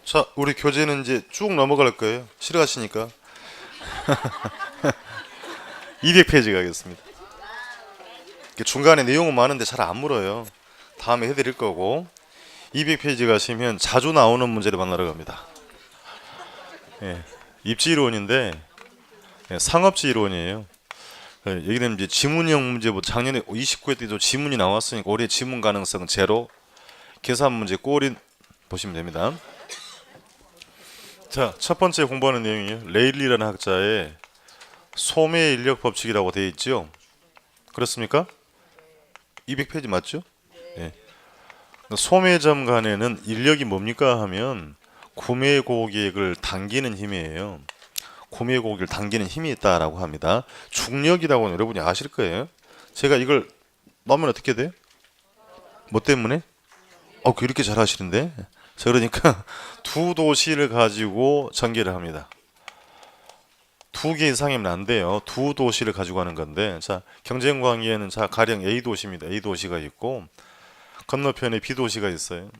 자, 우리 교재는 이제 쭉 넘어갈 거예요. 싫어하시니까. 200페이지 가겠습니다. 중간에 내용은 많은데 잘 안 물어요. 다음에 해드릴 거고. 200페이지 가시면 자주 나오는 문제를 만나러 갑니다. 예, 입지이론인데 상업지이론이에요. 여기는 이제 지문형 문제, 뭐 작년에 29회 때도 지문이 나왔으니까 올해 지문 가능성은 제로. 계산 문제 꼬리 보시면 됩니다. 자, 첫 번째 공부하는 내용이에요. 레일리라는 학자의 소매 인력 법칙이라고 되어 있죠. 그렇습니까? 200페이지 맞죠? 예. 소매점 간에는 인력이 뭡니까 하면 구매 고객을 당기는 힘이에요. 구매 고객을 당기는 힘이 있다라고 합니다. 중력이라고는 여러분이 아실 거예요. 제가 이걸 넣으면 어떻게 돼요? 뭐 때문에? 이렇게 잘 하시는데? 자, 그러니까 두 도시를 가지고 전개를 합니다. 두 개 이상이면 안 돼요. 두 도시를 가지고 하는 건데, 자, 경쟁 관계에는 자, 가령 A 도시입니다. A 도시가 있고 건너편에 B 도시가 있어요.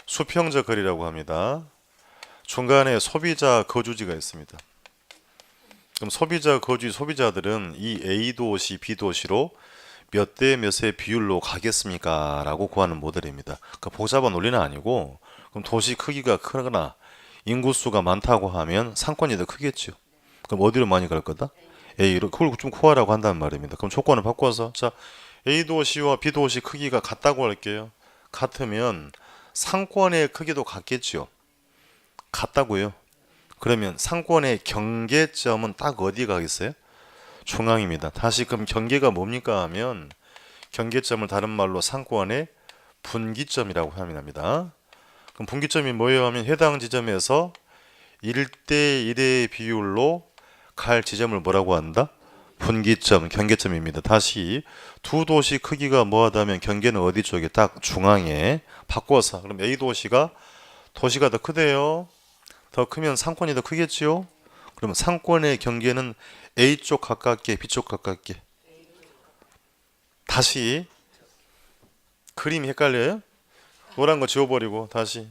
수평적 거리라고 합니다. 중간에 소비자 거주지가 있습니다. 그럼 소비자 거주지 소비자들은 이 A 도시, B 도시로 몇 대 몇의 비율로 가겠습니까? 라고 구하는 모델입니다. 그러니까 복잡한 논리는 아니고, 그럼 도시 크기가 크거나 인구수가 많다고 하면 상권이 더 크겠죠. 그럼 어디로 많이 갈 거다? A로. 그걸 좀 구하라고 한다는 말입니다. 그럼 조건을 바꿔서, 자, A 도시와 B 도시 크기가 같다고 할게요. 같으면 상권의 크기도 같겠죠. 같다고요. 그러면 상권의 경계점은 딱 어디 가겠어요? 중앙입니다. 다시 그럼 경계가 뭡니까 하면 경계점을 다른 말로 상권의 분기점이라고 합니다. 그럼 분기점이 뭐예요 하면 해당 지점에서 1대1의 비율로 갈 지점을 뭐라고 한다? 분기점, 경계점입니다. 다시 두 도시 크기가 뭐하다면 경계는 어디 쪽에? 딱 중앙에. 바꿔서 그럼 A 도시가 더 크대요. 더 크면 상권이 더 크겠지요. 그러면 상권의 경계는 A쪽 가깝게, B쪽 가깝게. 다시 그림이 헷갈려요? 노란 거 지워버리고 다시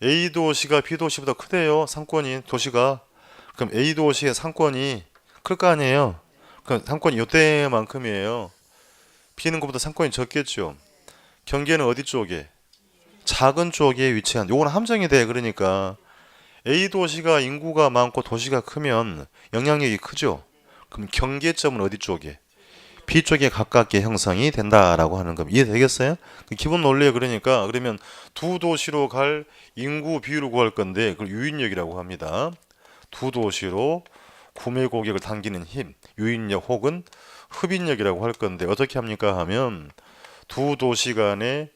A 도시가 B 도시보다 크대요. 상권이 도시가. 그럼 A 도시의 상권이 클 거 아니에요. 그럼 상권이 이때만큼이에요. B는 것보다 상권이 적겠죠. 경계는 어디 쪽에? 작은 쪽에 위치한. 요건 함정이 돼. 그러니까 A 도시가 인구가 많고 도시가 크면 영향력이 크죠. 그럼 경계점은 어디 쪽에? B 쪽에 가깝게 형성이 된다라고 하는 겁니다. 이해되겠어요? 기본 논리에 그러니까 그러면 두 도시로 갈 인구 비율을 구할 건데 그걸 유인력이라고 합니다. 두 도시로 구매 고객을 당기는 힘, 유인력 혹은 흡인력이라고 할 건데 어떻게 합니까 하면 두 도시 간의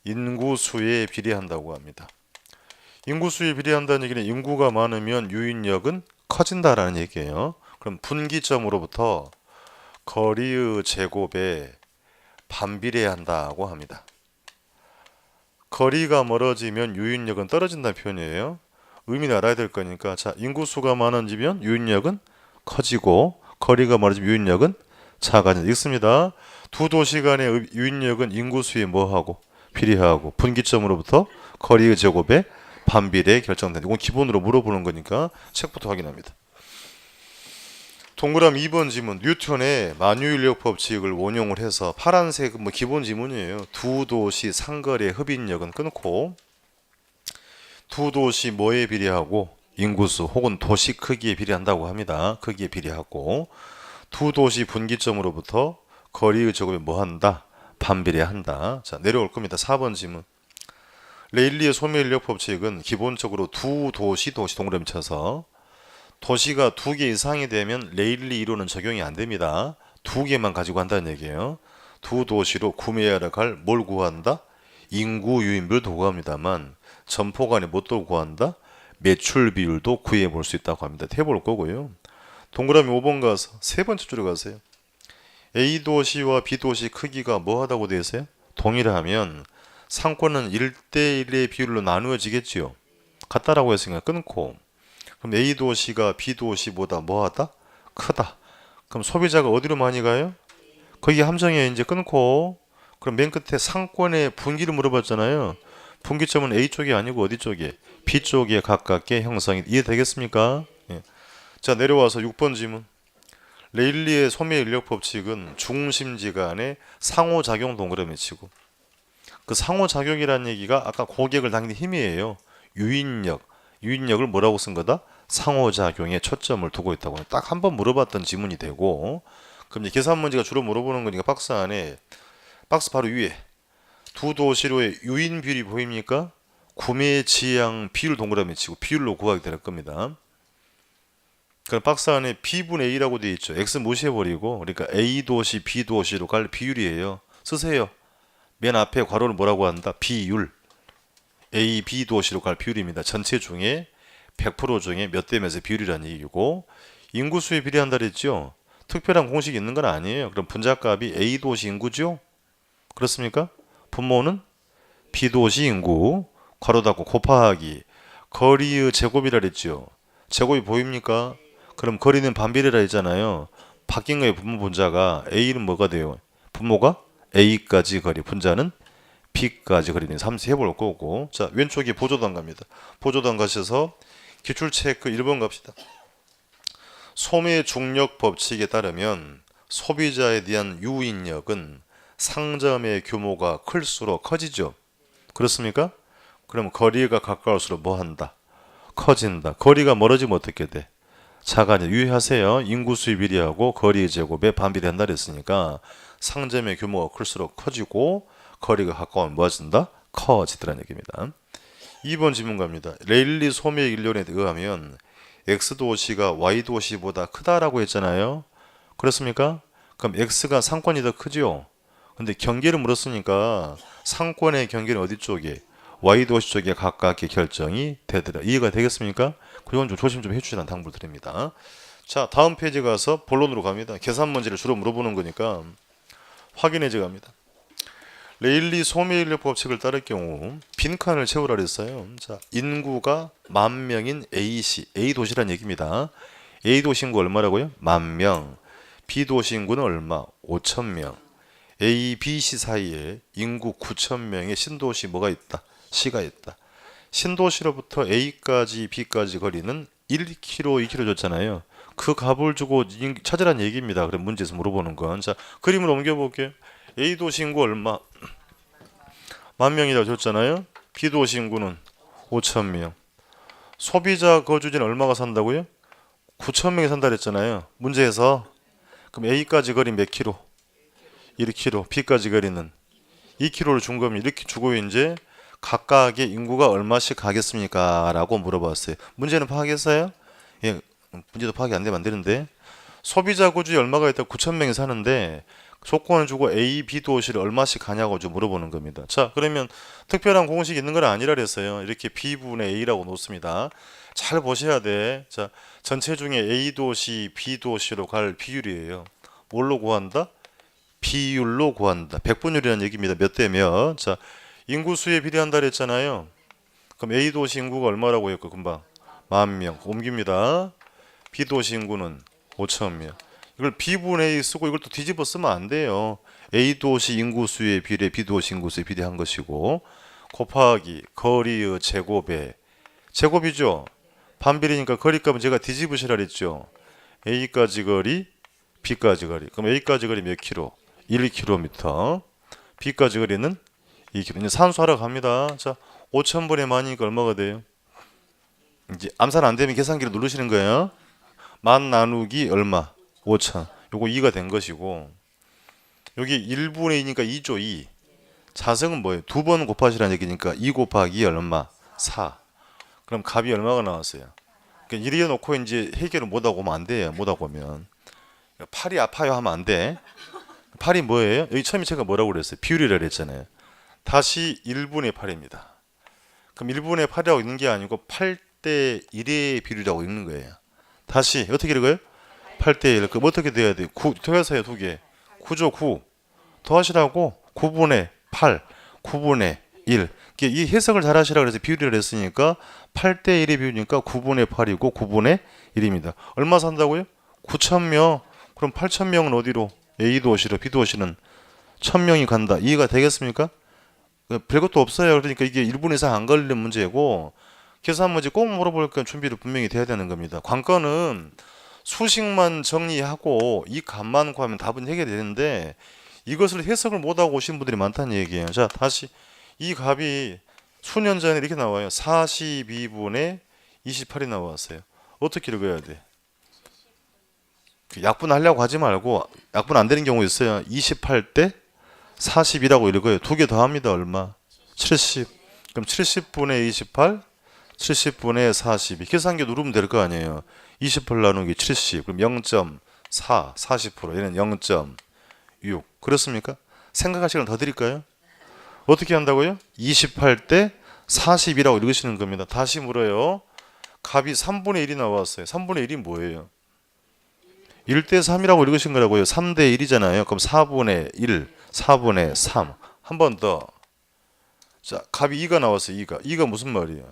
인구수에 비례한다고 합니다. 인구수에 비례한다는 얘기는 인구가 많으면 유인력은 커진다라는 얘기예요. 그럼 분기점으로부터 거리의 제곱에 반비례한다고 합니다. 거리가 멀어지면 유인력은 떨어진다는 표현이에요. 의미를 알아야 될 거니까 자, 인구수가 많아지면 유인력은 커지고 거리가 멀어지면 유인력은 작아진다. 읽습니다. 두 도시 간의 유인력은 인구수에 뭐하고 비례하고 분기점으로부터 거리의 제곱에 반비례 결정된다. 이건 기본으로 물어보는 거니까 책부터 확인합니다. 동그라미 2번 지문. 뉴턴의 만유인력 법칙을 원용을 해서 파란색 기본 지문이에요. 두 도시 상거래 흡인력은 끊고 두 도시 뭐에 비례하고 인구수 혹은 도시 크기에 비례한다고 합니다. 크기에 비례하고 두 도시 분기점으로부터 거리의 제곱에 뭐한다? 반비례한다. 자, 내려올 겁니다. 4번 지문. 레일리의 소매인력 법칙은 기본적으로 두 도시 동그라미 쳐서 도시가 두 개 이상이 되면 레일리 이론은 적용이 안 됩니다. 두 개만 가지고 한다는 얘기예요. 두 도시로 구매하러 갈 뭘 구한다? 인구 유인비율도 구합니다만 점포 간의 뭣도 구한다? 매출 비율도 구해 볼 수 있다고 합니다. 해볼 거고요. 동그라미 5번 가서 세 번째 줄에 가세요. A 도시와 B 도시 크기가 뭐 하다고 되어 있어요? 동일하면 상권은 1대1의 비율로 나누어지겠지요. 같다라고 했으니까 끊고 그럼 A 도시가 B 도시보다 뭐하다? 크다. 그럼 소비자가 어디로 많이 가요? 거기 함정에 이제 끊고 그럼 맨 끝에 상권의 분기를 물어봤잖아요. 분기점은 A 쪽이 아니고 어디 쪽에? B 쪽에 가깝게 형성이 이해되겠습니까? 예. 자, 내려와서 6번 지문. 레일리의 소매 인력 법칙은 중심지 간의 상호작용 동그라미 치고, 그 상호작용이라는 얘기가 아까 고객을 당기는 힘이에요. 유인력을 뭐라고 쓴 거다? 상호작용에 초점을 두고 있다고. 딱 한 번 물어봤던 지문이 되고, 그럼 이제 계산 문제가 주로 물어보는 거니까 박스 안에, 박스 바로 위에 두 도시로의 유인 비율이 보입니까? 구매 지향 비율 동그라미 치고 비율로 구하게 될 겁니다. 그럼 박스 안에 B분의 A라고 되어 있죠. X 무시해버리고, 그러니까 A 도시 B 도시로 갈 비율이에요. 쓰세요. 맨 앞에 괄호를 뭐라고 한다? 비율. A, B 도시로 갈 비율입니다. 전체 중에 100% 중에 몇 대 몇의 비율이라는 얘기고, 인구수에 비례한다 그랬죠. 특별한 공식이 있는 건 아니에요. 그럼 분자값이 A 도시 인구죠? 그렇습니까? 분모는 B 도시 인구, 괄호 닫고 곱하기 거리의 제곱이라 그랬죠. 제곱이 보입니까? 그럼 거리는 반비례라 했잖아요. 바뀐 거예요. 분모 분자가. A는 뭐가 돼요? 분모가 A까지 거리, 분자는 B까지 거리는 3수 해볼 거고. 자, 왼쪽이 보조단 갑니다. 보조단 가셔서 기출 체크 1번 갑시다. 소매 중력 법칙에 따르면 소비자에 대한 유인력은 상점의 규모가 클수록 커지죠. 그렇습니까? 그럼 거리가 가까울수록 뭐 한다? 커진다. 거리가 멀어지면 어떻게 돼? 작아져. 유의하세요. 인구수의 비례하고 거리의 제곱에 반비례한다 그랬으니까 상점의 규모가 클수록 커지고 거리가 가까우면 뭐해진다? 커지더라는 얘기입니다. 2번 질문 갑니다. 레일리 소매 일론에 의하면 X도시가 Y도시보다 크다라고 했잖아요. 그렇습니까? 그럼 X가 상권이 더 크죠? 근데 경계를 물었으니까 상권의 경계는 어디 쪽에? Y도시 쪽에 가깝게 결정이 되더라. 이해가 되겠습니까? 그건 좀 조심 좀 해주시라는 당부를 드립니다. 자, 다음 페이지 가서 본론으로 갑니다. 계산 문제를 주로 물어보는 거니까 확인해 줘 갑니다. 레일리 소매인력 법칙을 따를 경우 빈칸을 채우라 그랬어요. 자, 인구가 10,000명인 A시, A 도시란 얘기입니다. A 도시 인구 얼마라고요? 10,000명. B 도시 인구는 얼마? 5,000명. A, B, C 사이에 인구 9,000명의 신도시 뭐가 있다? C가 있다. 신도시로부터 A까지 B까지 거리는 1km, 2km 줬잖아요. 그 값을 주고 찾으란 얘기입니다. 그럼 문제에서 물어보는 건. 자, 그림을 옮겨볼게요. A 도시 인구 얼마? 10,000명이라고 줬잖아요. B 도시 인구는 5,000명. 소비자 거주지는 얼마가 산다고요? 9,000명이 산다 그랬잖아요. 문제에서. 그럼 A까지 거리 몇 킬로? 1km. B까지 거리는 2km를 준 겁니다. 이렇게 주고 이제 각각의 인구가 얼마씩 가겠습니까? 라고 물어봤어요. 문제는 파악했어요? 예, 문제도 파악이 안 되면 안 되는데. 소비자 거주지 얼마가 있다고 9,000명이 사는데 조건을 주고 A, B 도시를 얼마씩 가냐고 좀 물어보는 겁니다. 자, 그러면 특별한 공식이 있는 건 아니라 그랬어요. 이렇게 B분의 A라고 놓습니다. 잘 보셔야 돼. 자, 전체 중에 A 도시, B 도시로 갈 비율이에요. 뭘로 구한다? 비율로 구한다. 백분율이라는 얘기입니다. 몇 대 몇. 자, 인구수에 비례한다 그랬잖아요. 그럼 A 도시 인구가 얼마라고 했고 금방? 10,000명. 옮깁니다. B 도시 인구는 5,000명. 이걸 B분의 A 쓰고 이걸 또 뒤집어 쓰면 안 돼요. A 도시 인구수에 비례 B 도시 인구수에 비례한 것이고 곱하기 거리의 제곱에 제곱이죠. 반비례니까 거리값은 제가 뒤집으시라 그랬죠. A까지 거리, B까지 거리. 그럼 A까지 거리 몇 킬로? 1km. B까지 거리는 2km. 이제 산수하러 갑니다. 자, 5,000분의 만이니까 얼마가 돼요? 이제 암산 안 되면 계산기를 누르시는 거예요. 만 나누기 얼마? 5,000. 요거 2가 된 것이고 여기 1분의 2니까 2죠. 2. 자성은 뭐예요? 두 번 곱하시라는 얘기니까 2 곱하기 2 얼마? 4. 그럼 값이 얼마가 나왔어요? 그러니까 이래 놓고 이제 해결을 못하고 오면 안 돼요. 못하고 오면. 팔이 아파요 하면 안 돼. 팔이 뭐예요? 여기 처음에 제가 뭐라고 그랬어요? 비율이라 그랬잖아요. 다시 1분의 8입니다. 그럼 1분의 8이라고 있는 게 아니고 8대 1의 비율이라고 있는 거예요. 다시 어떻게 읽어요? 8대 1. 그럼 어떻게 돼야 돼요? 9 더해서요. 두 개. 9죠. 9. 더하시라고 9분의 8, 9분의 1. 이 해석을 잘 하시라 그래서 비율을 했으니까 8대 1의 비율이니까 9분의 8이고 9분의 1입니다. 얼마 산다고요? 9,000명. 그럼 8,000명은 어디로? A 도시로 B 도시는 1,000명이 간다. 이해가 되겠습니까? 별것도 없어요. 그러니까 이게 1분 이상 안 걸리는 문제고 계산 문제 꼭 물어보니까 준비를 분명히 돼야 되는 겁니다. 관건은 수식만 정리하고 이 값만 구하면 답은 해결되는데 이것을 해석을 못하고 오신 분들이 많다는 얘기예요. 자, 다시 이 값이 수년 전에 이렇게 나와요. 42분의 28이 나왔어요. 어떻게 읽어야 돼? 약분하려고 하지 말고 약분 안 되는 경우 있어요. 28대 40이라고 읽어요. 두 개 더합니다. 얼마? 70. 그럼 70분의 28, 70분의 42. 계산기 누르면 될 거 아니에요. 28 나누기 70. 그럼 0.4, 40%. 얘는 0.6. 그렇습니까? 생각할 시간 더 드릴까요? 어떻게 한다고요? 28대 40이라고 읽으시는 겁니다. 다시 물어요. 값이 3분의 1이 나왔어요. 3분의 1이 뭐예요? 1대 3이라고 읽으신 거라고요. 3대 1이잖아요. 그럼 4분의 1, 4분의 3. 한 번 더. 자, 값이 2가 나왔어요. 2가 무슨 말이에요?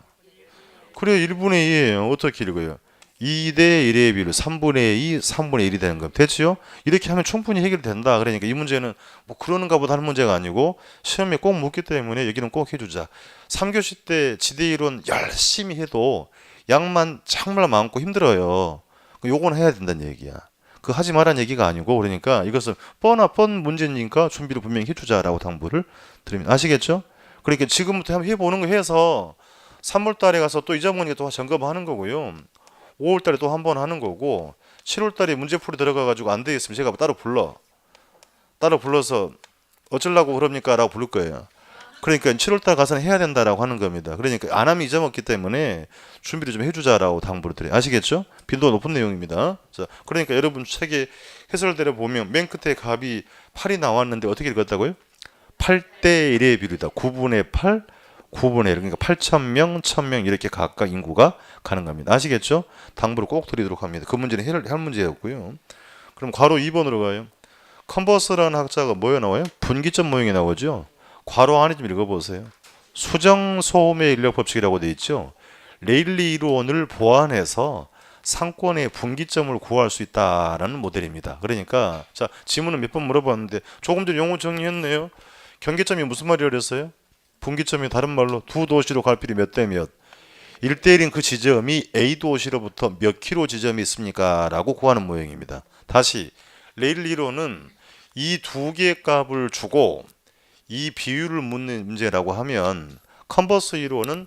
그래요. 1분의 2예요. 어떻게 읽어요? 2대 1의 비율 3분의 2, 3분의 1이 되는 겁니다. 됐죠? 이렇게 하면 충분히 해결된다. 그러니까 이 문제는 뭐 그러는가 보다 하는 문제가 아니고 시험에 꼭 묻기 때문에 여기는 꼭 해주자. 3교시 때 지대이론 열심히 해도 양만 정말 많고 힘들어요. 요건 해야 된다는 얘기야. 그 하지 말라는 얘기가 아니고 그러니까 이것은 뻔 문제니까 준비를 분명히 해주자라고 당부를 드립니다. 아시겠죠? 그러니까 지금부터 한번 해보는 거 해서 3월 달에 가서 또 잊어먹으니까 또 점검하는 거고요. 5월 달에 또 한 번 하는 거고 7월 달에 문제풀이 들어가가지고 안 되겠으면 제가 따로 불러서 어쩌려고 그럽니까? 라고 부를 거예요. 그러니까 7월 달 가서는 해야 된다라고 하는 겁니다. 그러니까 안 하면 잊어먹기 때문에 준비를 좀 해주자라고 당부를 드려요. 아시겠죠? 빈도가 높은 내용입니다. 자, 그러니까 여러분 책에 해설대로 보면 맨 끝에 값이 8이 나왔는데 어떻게 읽었다고요? 8대 1의 비율이다. 9분의 8, 9분의 1. 그러니까 8,000명, 1,000명 이렇게 각각 인구가 가는 겁니다. 아시겠죠? 당부를 꼭 드리도록 합니다. 그 문제는 할 문제였고요. 그럼 괄호 2번으로 가요. 컨버스라는 학자가 뭐에 나와요? 분기점 모형이 나오죠. 괄호 안에 좀 읽어보세요. 수정 소음의 인력 법칙이라고 되어 있죠. 레일리 이론을 보완해서 상권의 분기점을 구할 수 있다라는 모델입니다. 그러니까 자 지문은 몇 번 물어봤는데 조금 전에 용어 정리했네요. 경계점이 무슨 말이라 그랬어요? 분기점이 다른 말로 두 도시로 갈 필이 몇 대 몇. 1대 1인 그 지점이 A 도시로부터 몇 킬로 지점이 있습니까? 라고 구하는 모형입니다. 다시 레일 이론은 이 두 개의 값을 주고 이 비율을 묻는 문제라고 하면 컨버스 이론은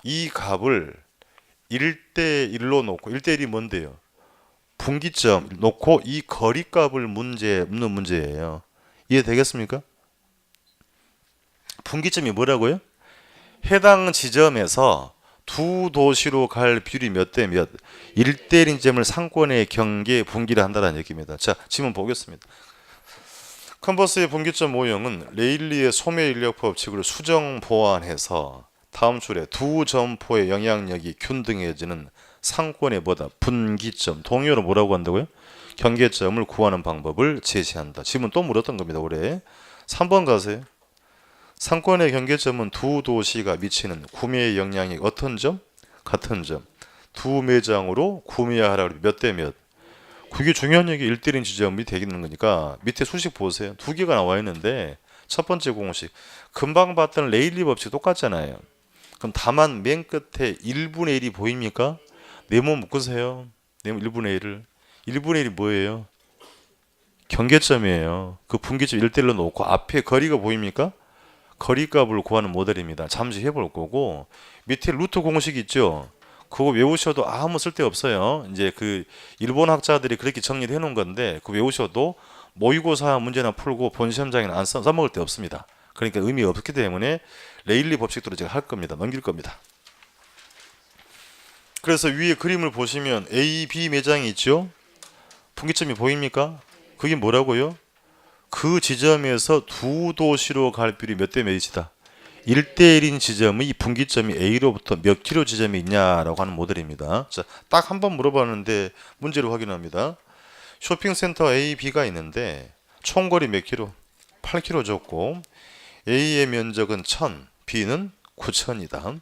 이 값을 1대 1로 놓고 1대 1이 뭔데요? 분기점 놓고 이 거리값을 묻는 문제예요. 이해되겠습니까? 분기점이 뭐라고요? 해당 지점에서 두 도시로 갈 비율이 몇 대 몇, 1대 1인 점을 상권의 경계 분기를 한다는 얘기입니다. 자, 지문 보겠습니다. 컨버스의 분기점 모형은 레일리의 소매 인력 법칙을 수정 보완해서 다음 줄에 두 점포의 영향력이 균등해지는 상권의 뭐다? 분기점. 동의어로 뭐라고 한다고요? 경계점을 구하는 방법을 제시한다. 지문 또 물었던 겁니다. 올해. 3번 가세요. 상권의 경계점은 두 도시가 미치는 구매의 영향이 어떤 점? 같은 점. 두 매장으로 구매하라 몇 대 몇. 그게 중요한 얘기 1대1인 지점이 되겠는 거니까 밑에 수식 보세요. 두 개가 나와 있는데 첫 번째 공식. 금방 봤던 레일리 법칙 똑같잖아요. 그럼 다만 맨 끝에 1분의 1이 보입니까? 네모 묶으세요. 네모 1분의 1을. 1분의 1이 뭐예요? 경계점이에요. 그 분기점 1대1로 놓고 앞에 거리가 보입니까? 거리값을 구하는 모델입니다. 잠시 해볼 거고 밑에 루트 공식 있죠. 그거 외우셔도 아무 쓸데 없어요. 이제 그 일본 학자들이 그렇게 정리를 해놓은 건데 그 외우셔도 모의고사 문제나 풀고 본 시험장에는 안 써먹을 데 없습니다. 그러니까 의미 없기 때문에 레일리 법칙대로 제가 할 겁니다. 넘길 겁니다. 그래서 위에 그림을 보시면 A, B 매장이 있죠. 분기점이 보입니까? 그게 뭐라고요? 그 지점에서 두 도시로 갈 비율이 몇 대 몇이다. 1대 1인 지점의 분기점이 A로부터 몇 킬로 지점이 있냐라고 하는 모델입니다. 자, 딱 한 번 물어봤는데 문제로 확인합니다. 쇼핑센터 A, B가 있는데 총거리 몇 킬로? 8킬로 줬고 A의 면적은 1000, B는 9000이다.